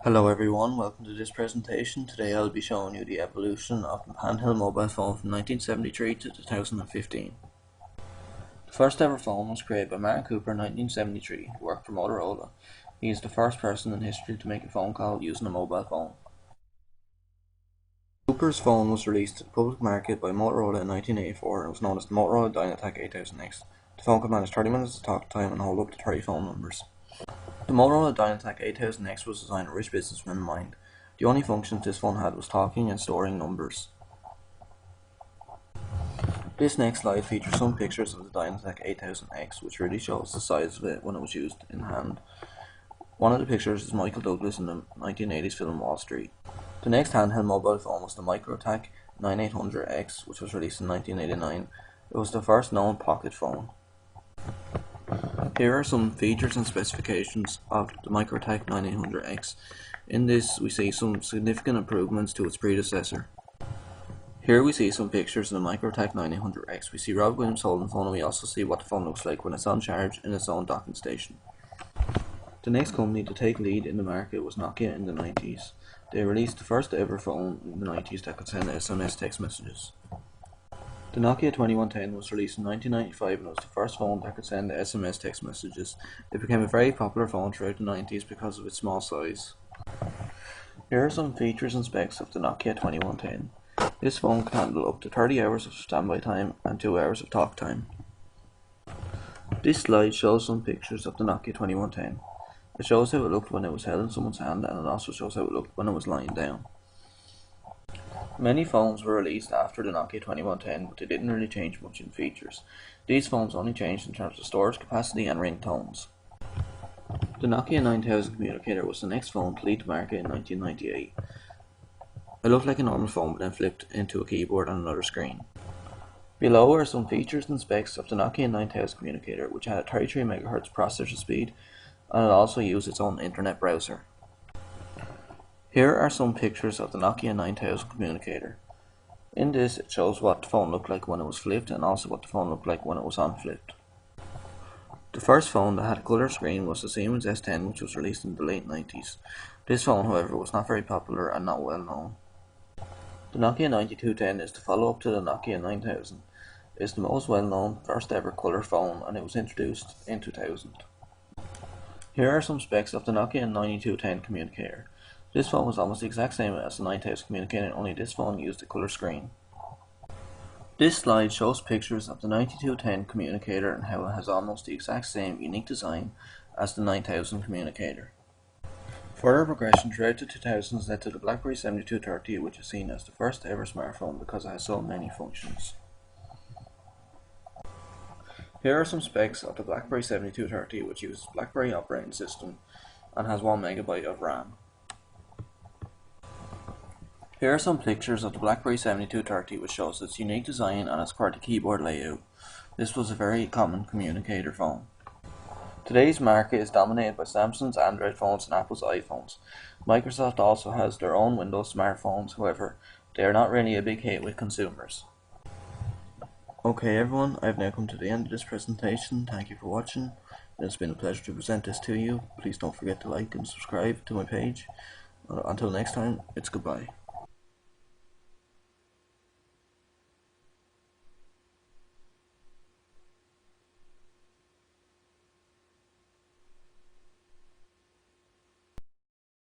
Hello everyone, welcome to this presentation. Today I'll be showing you the evolution of the handheld mobile phone from 1973 to 2015. The first ever phone was created by Mark Cooper in 1973, who worked for Motorola. He is the first person in history to make a phone call using a mobile phone. Cooper's phone was released to the public market by Motorola in 1984 and was known as the Motorola Dynatac 8000X. The phone could manage 30 minutes of talk time and hold up to 30 phone numbers. The Motorola Dynatac 8000X was designed with rich businessmen in mind. The only functions this phone had was talking and storing numbers. This next slide features some pictures of the Dynatac 8000X, which really shows the size of it when it was used in hand. One of the pictures is Michael Douglas in the 1980s film Wall Street. The next handheld mobile phone was the Microtac 9800X, which was released in 1989. It was the first known pocket phone. Here are some features and specifications of the Microtac 9800X. In this we see some significant improvements to its predecessor. Here we see some pictures of the Microtac 9800X. We see Rob Williams holding the phone, and we also see what the phone looks like when it's on charge in its own docking station. The next company to take lead in the market was Nokia in the 90s. They released the first ever phone in the 90s that could send SMS text messages. The Nokia 2110 was released in 1995 and was the first phone that could send SMS text messages. It became a very popular phone throughout the 90s because of its small size. Here are some features and specs of the Nokia 2110. This phone can handle up to 30 hours of standby time and 2 hours of talk time. This slide shows some pictures of the Nokia 2110. It shows how it looked when it was held in someone's hand, and it also shows how it looked when it was lying down. Many phones were released after the Nokia 2110, but they didn't really change much in features. These phones only changed in terms of storage capacity and ringtones. The Nokia 9000 communicator was the next phone to lead the market in 1998. It looked like a normal phone, but then flipped into a keyboard and another screen. Below are some features and specs of the Nokia 9000 communicator, which had a 33 MHz processor speed, and it also used its own internet browser. Here are some pictures of the Nokia 9000 communicator. In this it shows what the phone looked like when it was flipped, and also what the phone looked like when it was unflipped. The first phone that had a colour screen was the Siemens S10, which was released in the late 90s. This phone, however, was not very popular and not well known. The Nokia 9210 is the follow-up to the Nokia 9000. It is the most well-known first ever colour phone, and it was introduced in 2000. Here are some specs of the Nokia 9210 communicator. This phone was almost the exact same as the 9000 communicator, only this phone used a colour screen. This slide shows pictures of the 9210 communicator and how it has almost the exact same unique design as the 9000 communicator. Further progression throughout the 2000s led to the BlackBerry 7230, which is seen as the first ever smartphone because it has so many functions. Here are some specs of the BlackBerry 7230, which uses BlackBerry operating system and has 1 MB of RAM. Here are some pictures of the BlackBerry 7230, which shows its unique design and its QWERTY keyboard layout. This was a very common communicator phone. Today's market is dominated by Samsung's Android phones and Apple's iPhones. Microsoft also has their own Windows smartphones, however, they are not really a big hit with consumers. Okay everyone, I've now come to the end of this presentation. Thank you for watching. It's been a pleasure to present this to you. Please don't forget to like and subscribe to my page. Until next time, it's goodbye.